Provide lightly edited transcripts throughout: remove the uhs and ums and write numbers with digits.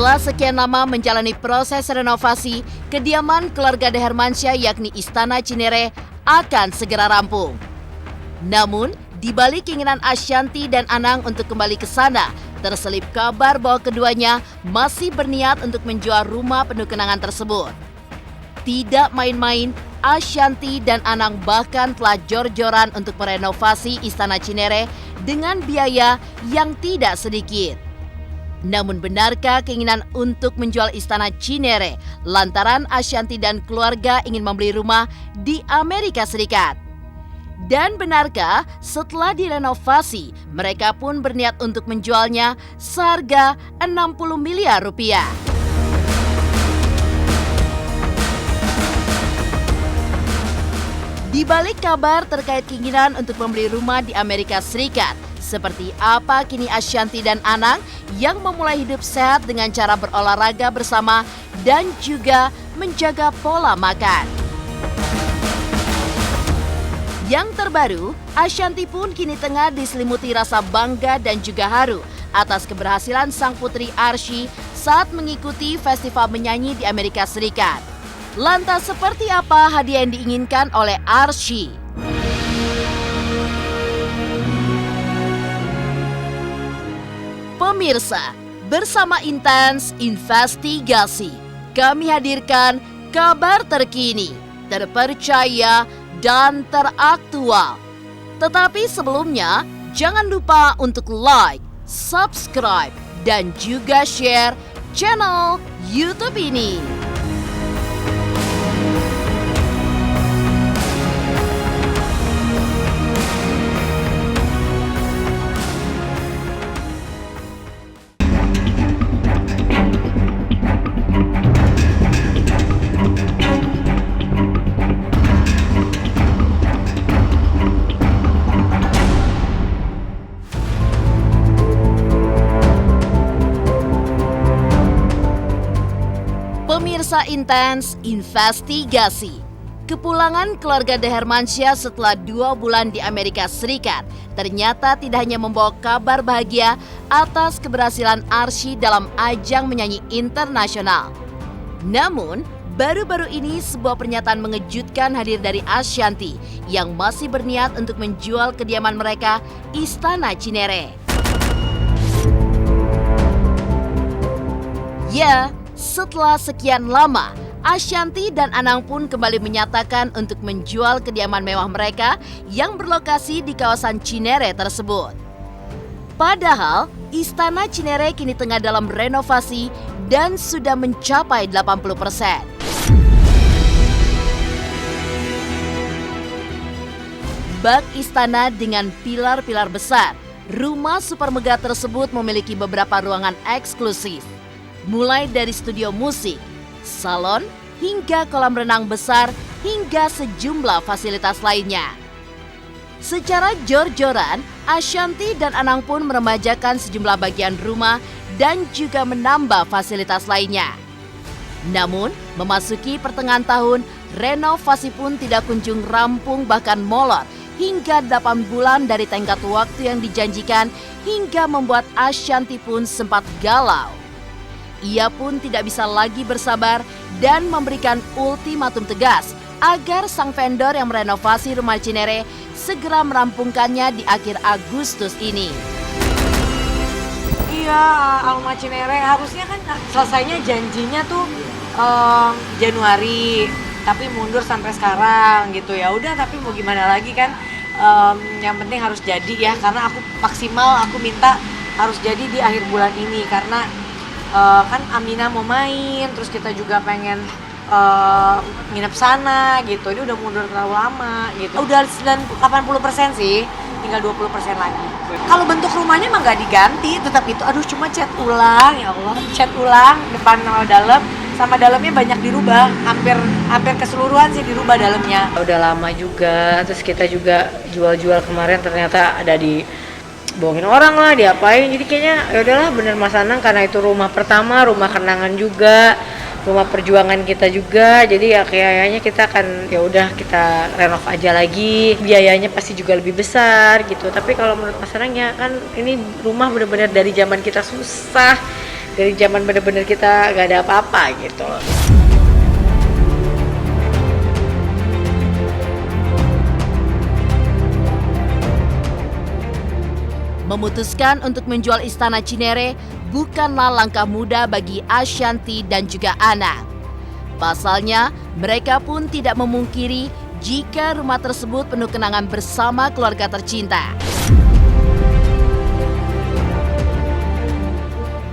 Setelah sekian lama menjalani proses renovasi, kediaman keluarga De Hermansyah yakni Istana Cinere akan segera rampung. Namun, di balik keinginan Ashanty dan Anang untuk kembali ke sana, terselip kabar bahwa keduanya masih berniat untuk menjual rumah penuh kenangan tersebut. Tidak main-main, Ashanty dan Anang bahkan telah jor-joran untuk merenovasi Istana Cinere dengan biaya yang tidak sedikit. Namun benarkah keinginan untuk menjual Istana Cinere lantaran Ashanty dan keluarga ingin membeli rumah di Amerika Serikat? Dan benarkah setelah direnovasi, mereka pun berniat untuk menjualnya seharga 60 miliar rupiah? Di balik kabar terkait keinginan untuk membeli rumah di Amerika Serikat, seperti apa kini Ashanty dan Anang yang memulai hidup sehat dengan cara berolahraga bersama dan juga menjaga pola makan. Yang terbaru, Ashanty pun kini tengah diselimuti rasa bangga dan juga haru atas keberhasilan sang putri Arsy saat mengikuti festival menyanyi di Amerika Serikat. Lantas seperti apa hadiah yang diinginkan oleh Arsy? Pemirsa, bersama Intens Investigasi, kami hadirkan kabar terkini, terpercaya, dan teraktual. Tetapi sebelumnya, jangan lupa untuk like, subscribe, dan juga share channel YouTube ini. Pemirsa Intens Investigasi, kepulangan keluarga De Hermansyah setelah 2 bulan di Amerika Serikat ternyata tidak hanya membawa kabar bahagia atas keberhasilan Arsy dalam ajang menyanyi internasional. Namun, baru-baru ini sebuah pernyataan mengejutkan hadir dari Ashanty yang masih berniat untuk menjual kediaman mereka, Istana Cinere. Ya, setelah sekian lama, Ashanty dan Anang pun kembali menyatakan untuk menjual kediaman mewah mereka yang berlokasi di kawasan Cinere tersebut. Padahal, Istana Cinere kini tengah dalam renovasi dan sudah mencapai 80%. Bak istana dengan pilar-pilar besar, rumah super megah tersebut memiliki beberapa ruangan eksklusif. Mulai dari studio musik, salon, hingga kolam renang besar, hingga sejumlah fasilitas lainnya. Secara jor-joran, Ashanty dan Anang pun meremajakan sejumlah bagian rumah dan juga menambah fasilitas lainnya. Namun, memasuki pertengahan tahun, renovasi pun tidak kunjung rampung bahkan molor hingga 8 bulan dari tenggat waktu yang dijanjikan hingga membuat Ashanty pun sempat galau. Ia pun tidak bisa lagi bersabar dan memberikan ultimatum tegas agar sang vendor yang merenovasi rumah Cinere segera merampungkannya di akhir Agustus ini. Iya, rumah Cinere harusnya kan selesainya janjinya tuh Januari, tapi mundur sampai sekarang gitu. Ya udah, tapi mau gimana lagi kan, yang penting harus jadi ya, karena aku maksimal aku minta harus jadi di akhir bulan ini karena kan Amina mau main, terus kita juga pengen nginep sana gitu. Ini udah mundur terlalu lama gitu. Udah 80% sih, tinggal 20% lagi. Kalau bentuk rumahnya emang nggak diganti, tetap itu. Aduh, cuma cat ulang, ya Allah. Cat ulang depan sama dalam, sama dalamnya banyak dirubah. Hampir keseluruhan sih dirubah dalamnya. Udah lama juga, terus kita juga jual-jual kemarin ternyata ada di bohongin orang lah, diapain. Jadi kayaknya ya udahlah, bener Mas Anang, karena itu rumah pertama, rumah kenangan juga, rumah perjuangan kita juga. Jadi ya kayaknya kita akan ya udah kita renov aja lagi. Biayanya pasti juga lebih besar gitu. Tapi kalau menurut Mas Anang ya kan ini rumah benar-benar dari zaman kita susah. Dari zaman bener-bener kita gak ada apa-apa gitu. Memutuskan untuk menjual Istana Cinere bukanlah langkah mudah bagi Ashanty dan juga Anang. Pasalnya, mereka pun tidak memungkiri jika rumah tersebut penuh kenangan bersama keluarga tercinta.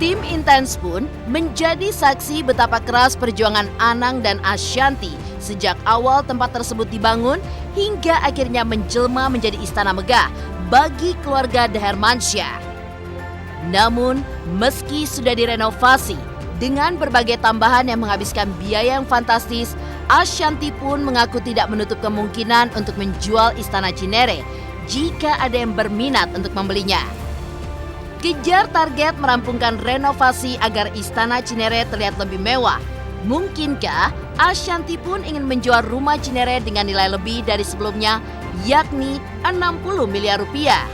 Tim Intens pun menjadi saksi betapa keras perjuangan Anang dan Ashanty sejak awal tempat tersebut dibangun hingga akhirnya menjelma menjadi istana megah bagi keluarga The Hermansyah. Namun, meski sudah direnovasi dengan berbagai tambahan yang menghabiskan biaya yang fantastis, Ashanty pun mengaku tidak menutup kemungkinan untuk menjual Istana Cinere jika ada yang berminat untuk membelinya. Kejar target merampungkan renovasi agar Istana Cinere terlihat lebih mewah. Mungkinkah Ashanty pun ingin menjual rumah Cinere dengan nilai lebih dari sebelumnya, yakni 60 miliar rupiah?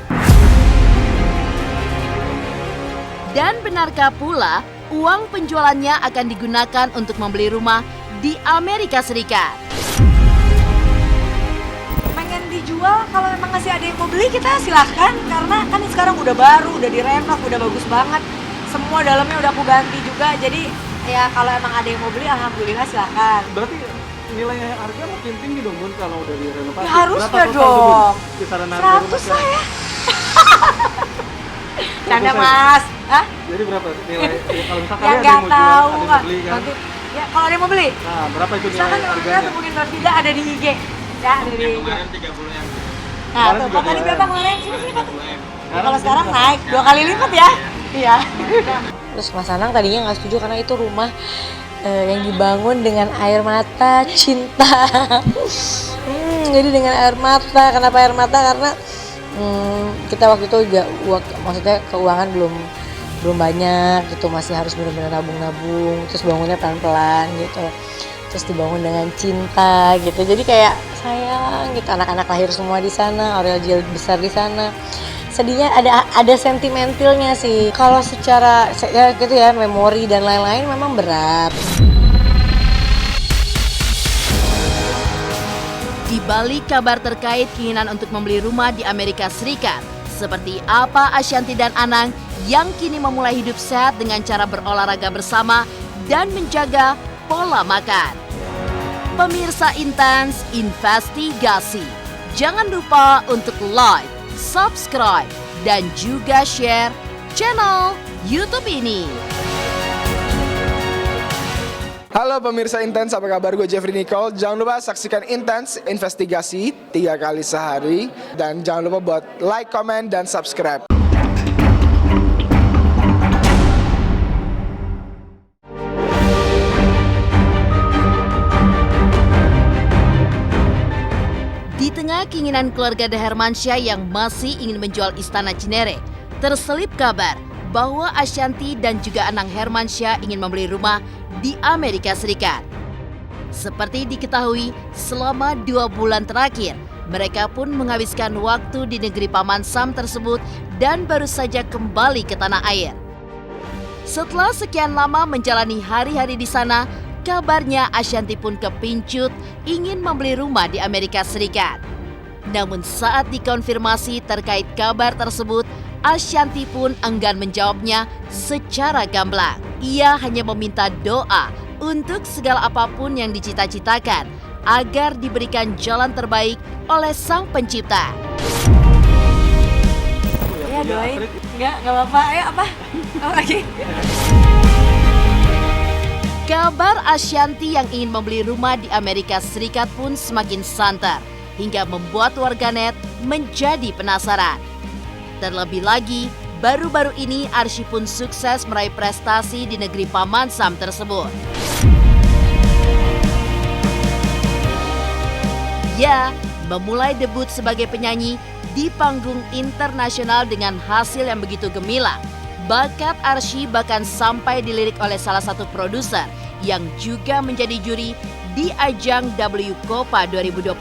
Dan benarkah pula uang penjualannya akan digunakan untuk membeli rumah di Amerika Serikat? Dijual, kalau memang masih ada yang mau beli kita silahkan, karena kan sekarang udah baru, udah direnov, udah bagus banget, semua dalamnya udah aku ganti juga. Jadi ya kalau emang ada yang mau beli, alhamdulillah silahkan. Berarti nilai harga makin tinggi dong Bun kalau udah direnovasi? Ya, harusnya dong. Kisaran 100 lah ya. Canda Mas. Hah? Jadi berapa nilai kalau misalkan Ya ada yang nggak mau tahu, jual, ada yang nggak. mau beli kan? Nanti, ya kalau ada yang mau beli, Nah, berapa itu nilai misalkan harganya? hubungin Mbak Vida, ada di IG. Ya, ada di IG. Kemarin 30 yang Nah, Kemarin tuh, juga kali 2M. berapa kemarin? Sini, sini, Pak. Sekarang Kalau sekarang berapa? naik 2 kali lipat ya? Iya. Terus Mas Anang tadinya nggak setuju karena itu rumah yang dibangun dengan air mata cinta. Jadi dengan air mata. Kenapa air mata? Karena kita waktu itu juga maksudnya keuangan belum banyak gitu, masih harus benar-benar nabung-nabung. Terus bangunnya pelan-pelan gitu. Terus dibangun dengan cinta gitu. Jadi kayak sayang gitu, anak-anak lahir semua di sana, Aurel Jill besar di sana. Sedihnya ada sentimentalnya sih. Kalau secara ya gitu ya, memori dan lain-lain memang berat. Di balik kabar terkait keinginan untuk membeli rumah di Amerika Serikat, seperti apa Ashanty dan Anang yang kini memulai hidup sehat dengan cara berolahraga bersama dan menjaga pola makan. Pemirsa Intens Investigasi, jangan lupa untuk like, subscribe, dan juga share channel YouTube ini. Halo pemirsa Intens, apa kabar? Gue Jeffrey Nicole. Jangan lupa saksikan Intens Investigasi 3 kali sehari. Dan jangan lupa buat like, comment, dan subscribe. Di tengah keinginan keluarga The Hermansyah yang masih ingin menjual Istana Cinere, terselip kabar bahwa Ashanty dan juga Anang Hermansyah ingin membeli rumah di Amerika Serikat. Seperti diketahui, selama 2 bulan terakhir, mereka pun menghabiskan waktu di negeri Paman Sam tersebut dan baru saja kembali ke tanah air. Setelah sekian lama menjalani hari-hari di sana, kabarnya Ashanty pun kepincut ingin membeli rumah di Amerika Serikat. Namun saat dikonfirmasi terkait kabar tersebut, Ashanty pun enggan menjawabnya secara gamblang. Ia hanya meminta doa untuk segala apapun yang dicita-citakan agar diberikan jalan terbaik oleh Sang Pencipta. Ya doain. Enggak apa-apa. Ayo apa? Apa lagi? Kabar Ashanty yang ingin membeli rumah di Amerika Serikat pun semakin santer hingga membuat warganet menjadi penasaran. Terlebih lagi, baru-baru ini Arsy pun sukses meraih prestasi di negeri Paman Sam tersebut. Ya, memulai debut sebagai penyanyi di panggung internasional dengan hasil yang begitu gemilang. Bakat Arsy bahkan sampai dilirik oleh salah satu produser yang juga menjadi juri di ajang WCOPA 2022.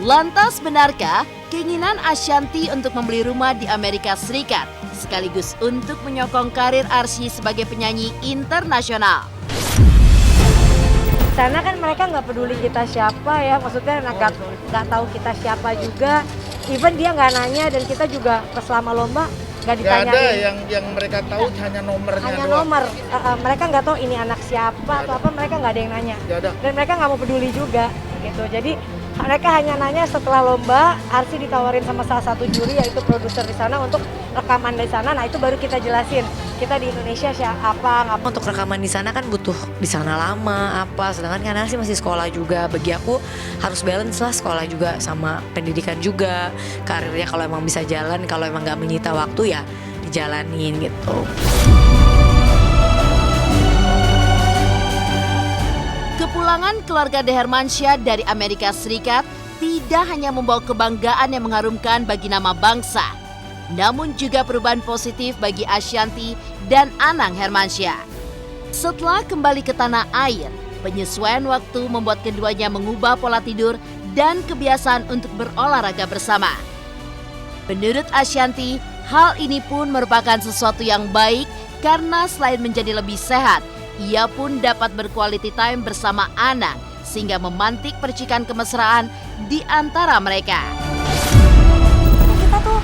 Lantas benarkah keinginan Ashanty untuk membeli rumah di Amerika Serikat sekaligus untuk menyokong karir Arsy sebagai penyanyi internasional. Sana kan mereka nggak peduli kita siapa ya, maksudnya nggak tahu kita siapa juga. Even dia nggak nanya dan kita juga selama lomba nggak ditanyain. Nggak ada yang mereka tahu hanya nomornya hanya doang. nomor. Mereka nggak tahu ini anak siapa atau apa, mereka nggak ada yang nanya. Nggak ada. Dan mereka nggak mau peduli juga gitu. Jadi mereka hanya nanya setelah lomba, Arsy ditawarin sama salah satu juri yaitu produser di sana untuk rekaman di sana. Nah itu baru kita jelasin kita di Indonesia siapa. Untuk rekaman di sana kan butuh di sana lama apa. Sedangkan kan Arsy masih sekolah juga. Bagi aku harus balance lah, sekolah juga sama pendidikan juga. Karirnya kalau emang bisa jalan, kalau emang nggak menyita waktu ya dijalanin gitu. Kepulangan keluarga De Hermansyah dari Amerika Serikat tidak hanya membawa kebanggaan yang mengharumkan bagi nama bangsa, namun juga perubahan positif bagi Ashanty dan Anang Hermansyah. Setelah kembali ke tanah air, penyesuaian waktu membuat keduanya mengubah pola tidur dan kebiasaan untuk berolahraga bersama. Menurut Ashanty, hal ini pun merupakan sesuatu yang baik karena selain menjadi lebih sehat, ia pun dapat berquality time bersama Anang sehingga memantik percikan kemesraan di antara mereka. Kita tuh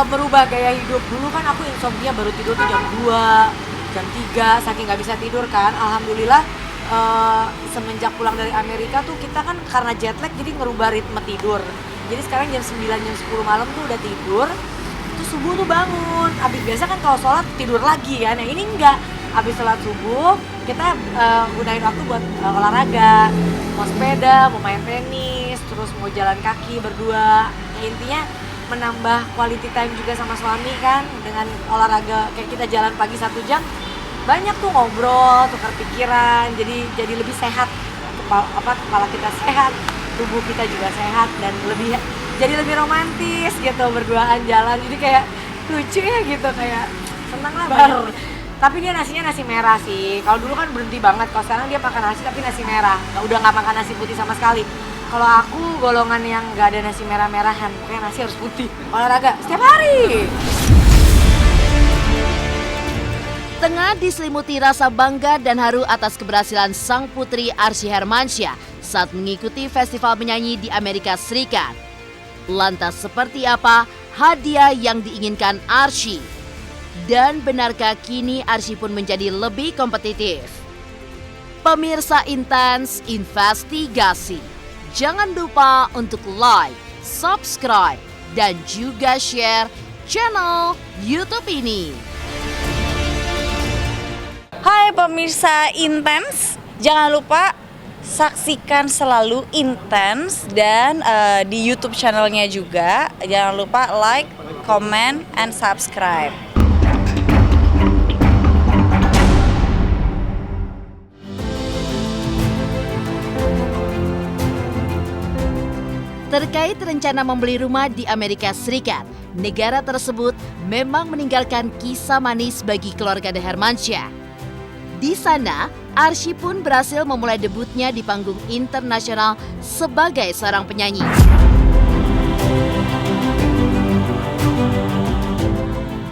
berubah gaya hidup. Dulu kan aku insomnia baru tidur tuh jam 2, jam 3, saking nggak bisa tidur kan. Alhamdulillah semenjak pulang dari Amerika tuh kita kan karena jet lag jadi ngerubah ritme tidur. Jadi sekarang jam 9, jam 10 malam tuh udah tidur. Terus subuh tuh bangun. Habis biasa kan kalau sholat tidur lagi kan. Yang ini enggak. Habis sholat subuh kita gunain waktu buat olahraga, mau sepeda, mau main tenis, terus mau jalan kaki berdua. Ya, intinya menambah quality time juga sama suami kan, dengan olahraga kayak kita jalan pagi 1 jam, banyak tuh ngobrol, tukar pikiran, jadi lebih sehat, kepala kita sehat, tubuh kita juga sehat dan jadi lebih romantis gitu berduaan jalan, jadi kayak lucu ya gitu, kayak senang lah banget. Tapi dia nasinya nasi merah sih. Kalau dulu kan berhenti banget. Kalau sekarang dia makan nasi tapi nasi merah. Udah nggak makan nasi putih sama sekali. Kalau aku golongan yang nggak ada nasi merah-merahan. Pokoknya nasi harus putih. Olahraga setiap hari. Tengah diselimuti rasa bangga dan haru atas keberhasilan sang putri Arsy Hermansyah saat mengikuti festival menyanyi di Amerika Serikat. Lantas seperti apa hadiah yang diinginkan Arsy? Dan benarkah kini Arsy pun menjadi lebih kompetitif? Pemirsa Intens Investigasi, jangan lupa untuk like, subscribe, dan juga share channel YouTube ini. Hai pemirsa Intens, jangan lupa saksikan selalu Intens dan di YouTube channelnya juga. Jangan lupa like, comment, and subscribe. Terkait rencana membeli rumah di Amerika Serikat, negara tersebut memang meninggalkan kisah manis bagi keluarga De Hermansyah. Di sana, Arsy pun berhasil memulai debutnya di panggung internasional sebagai seorang penyanyi.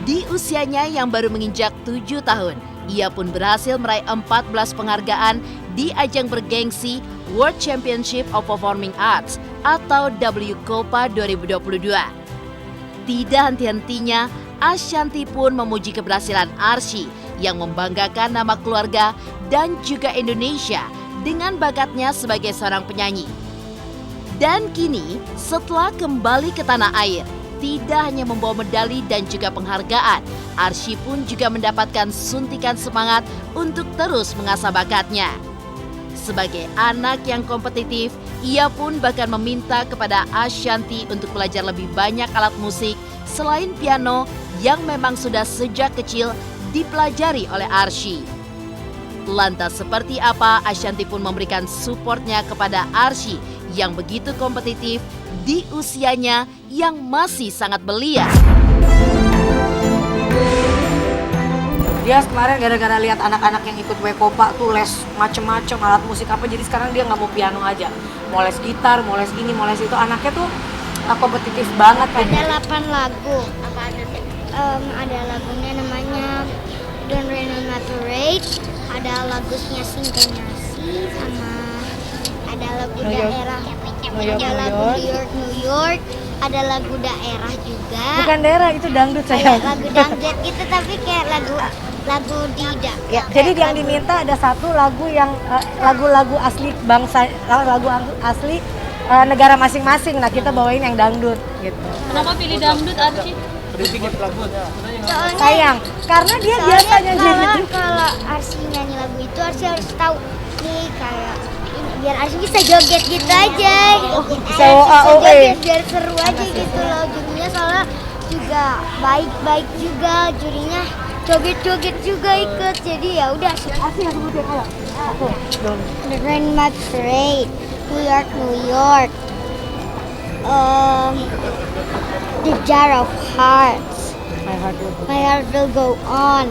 Di usianya yang baru menginjak 7 tahun, ia pun berhasil meraih 14 penghargaan di ajang bergengsi World Championship of Performing Arts atau WCOPA 2022. Tidak henti-hentinya, Ashanty pun memuji keberhasilan Arsy yang membanggakan nama keluarga dan juga Indonesia dengan bakatnya sebagai seorang penyanyi. Dan kini, setelah kembali ke tanah air, tidak hanya membawa medali dan juga penghargaan, Arsy pun juga mendapatkan suntikan semangat untuk terus mengasah bakatnya. Sebagai anak yang kompetitif, ia pun bahkan meminta kepada Ashanty untuk belajar lebih banyak alat musik selain piano yang memang sudah sejak kecil dipelajari oleh Arsy. Lantas seperti apa Ashanty pun memberikan supportnya kepada Arsy yang begitu kompetitif di usianya yang masih sangat belia. Dia kemarin gara-gara lihat anak-anak yang ikut WCOPA tuh les macem-macem alat musik apa, jadi sekarang dia nggak mau piano aja, mau les gitar, mau les ini, mau les itu. Anaknya tuh kompetitif banget kan. Ada 8 lagu. Apa ada ada lagunya namanya Don't Rain on My Parade, ada lagunya Sintonasi, sama ada lagu daerah, ada lagu New York New York, ada lagu daerah juga. Bukan daerah, itu dangdut Kayak sayang. lagu dangdut gitu tapi kayak lagu tidak. Ya, jadi yang diminta ada satu lagu yang lagu-lagu asli bangsa, lagu asli negara masing-masing. Nah, kita bawain yang dangdut gitu. Kenapa pilih dangdut, Archie? Sayang, karena dia biasanya jadi kalau Arsy nyanyi lagu itu Arsy harus tahu nih kayak ini, biar Arsy bisa joget gitu aja. Bisa joget biar seru aja gitu loh. Jurinya soalnya juga baik-baik juga, jurinya joget-joget juga ikut. Jadi ya udah Arsy yang sebutin ayo. Aku dong. The Grand Mad Parade, New York New York, The Jar of Hearts, My Heart Will Go On,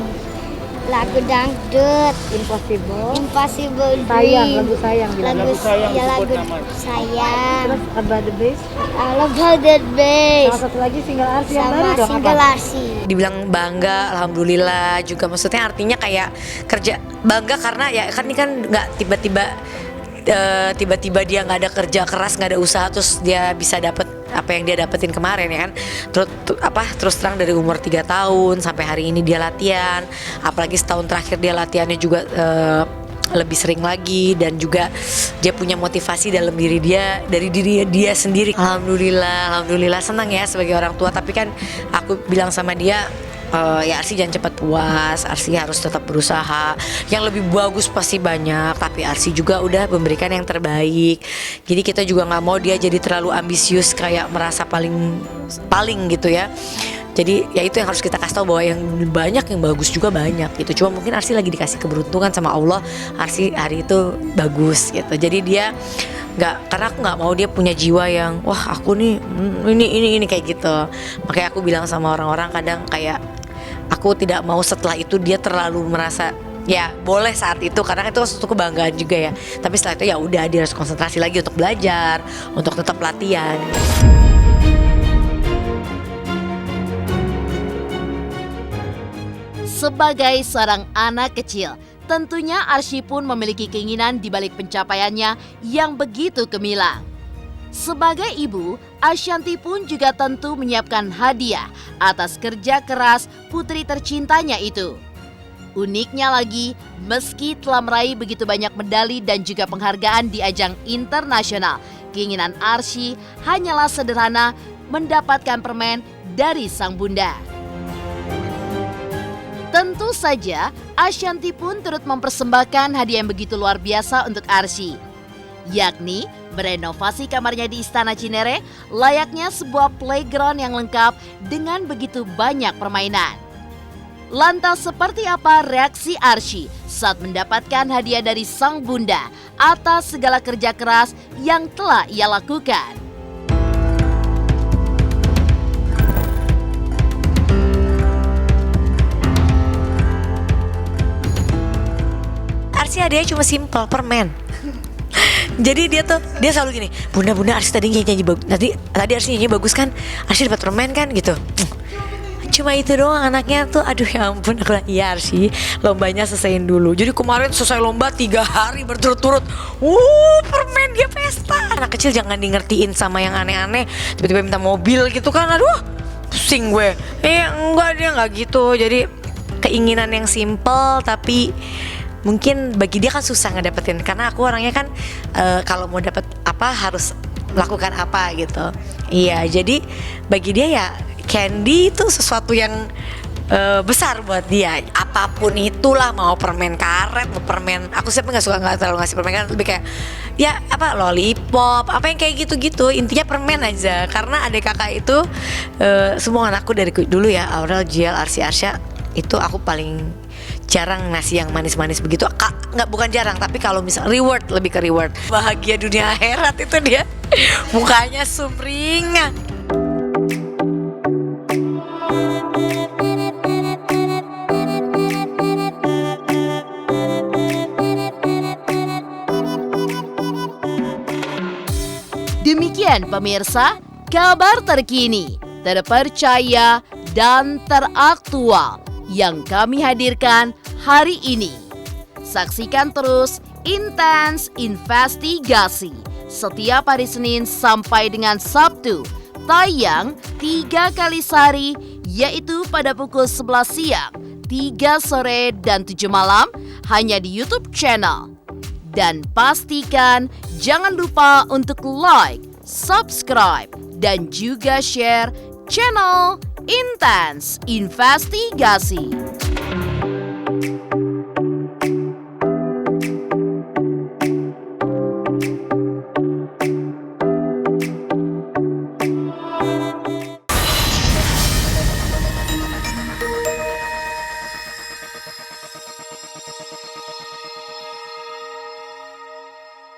lagu dangdut, Impossible Sayang, Dream, lagu sayang bilang. lagu sayang, Terus About the Bass. I Love How That Bass, Sama satu lagi single Arsy yang sama baru dong single apa? Arsy. Dibilang bangga, alhamdulillah juga, maksudnya artinya kayak kerja bangga karena ya kan ini kan nggak tiba-tiba dia nggak ada kerja keras, nggak ada usaha terus dia bisa dapet apa yang dia dapetin kemarin ya kan. Terus terang dari umur 3 tahun sampai hari ini dia latihan, apalagi setahun terakhir dia latihannya juga lebih sering lagi, dan juga dia punya motivasi dalam diri dia, dari diri dia sendiri. Alhamdulillah senang ya sebagai orang tua. Tapi kan aku bilang sama dia, ya Arsy jangan cepat puas, Arsy harus tetap berusaha. Yang lebih bagus pasti banyak, tapi Arsy juga udah memberikan yang terbaik. Jadi kita juga nggak mau dia jadi terlalu ambisius kayak merasa paling gitu ya. Jadi ya itu yang harus kita kasih tahu, bahwa yang banyak yang bagus juga banyak gitu. Cuma mungkin Arsy lagi dikasih keberuntungan sama Allah, Arsy hari itu bagus gitu. Jadi dia karena aku nggak mau dia punya jiwa yang wah aku nih ini kayak gitu. Makanya aku bilang sama orang-orang kadang kayak aku tidak mau setelah itu dia terlalu merasa, ya boleh saat itu karena itu suatu kebanggaan juga ya. Tapi setelah itu ya udah dia harus konsentrasi lagi untuk belajar, untuk tetap latihan. Sebagai seorang anak kecil, tentunya Arsy pun memiliki keinginan di balik pencapaiannya yang begitu gemilang. Sebagai ibu, Ashanti pun juga tentu menyiapkan hadiah atas kerja keras putri tercintanya itu. Uniknya lagi, meski telah meraih begitu banyak medali dan juga penghargaan di ajang internasional, keinginan Arsy hanyalah sederhana, mendapatkan permen dari sang bunda. Tentu saja, Ashanti pun turut mempersembahkan hadiah yang begitu luar biasa untuk Arsy, yakni merenovasi kamarnya di Istana Cinere layaknya sebuah playground yang lengkap dengan begitu banyak permainan. Lantas seperti apa reaksi Arsy saat mendapatkan hadiah dari sang bunda atas segala kerja keras yang telah ia lakukan? Arsy hadiahnya cuma simple, permen. Jadi dia selalu gini, bunda Arsy tadi nyanyi bagus, tadi Arsy nyanyi bagus kan, Arsy dapat permen kan gitu. Cuma itu doang anaknya tuh, aduh ya ampun. Aku bilang, iya Arsy, lombanya selesaiin dulu. Jadi kemarin selesai lomba 3 hari berturut-turut, permen dia pesta. Anak kecil jangan ngertiin sama yang aneh-aneh, tiba-tiba minta mobil gitu kan, aduh pusing gue. Enggak, dia nggak gitu. Jadi keinginan yang simple tapi mungkin bagi dia kan susah ngedapetin, karena aku orangnya kan kalau mau dapet apa harus melakukan apa gitu. Iya, jadi bagi dia ya candy itu sesuatu yang besar buat dia. Apapun itulah, mau permen karet, mau permen, aku siapa nggak terlalu ngasih permen kan, lebih kayak ya apa lollipop, apa yang kayak gitu-gitu. Intinya permen aja, karena adik kakak itu semua anakku dari dulu ya, Aurel, Jiel, Arsy, Arsya, itu aku paling jarang ngasih yang manis-manis begitu. Bukan jarang, tapi kalau misal reward, lebih ke reward. Bahagia dunia akhirat itu dia. Mukanya sumringah. Demikian pemirsa, kabar terkini, terpercaya, dan teraktual yang kami hadirkan hari ini. Saksikan terus Intens Investigasi setiap hari Senin sampai dengan Sabtu, tayang 3 kali sehari, yaitu pada pukul 11 siang, 3 sore, dan 7 malam, hanya di YouTube channel. Dan pastikan jangan lupa untuk like, subscribe, dan juga share channel Intens Investigasi.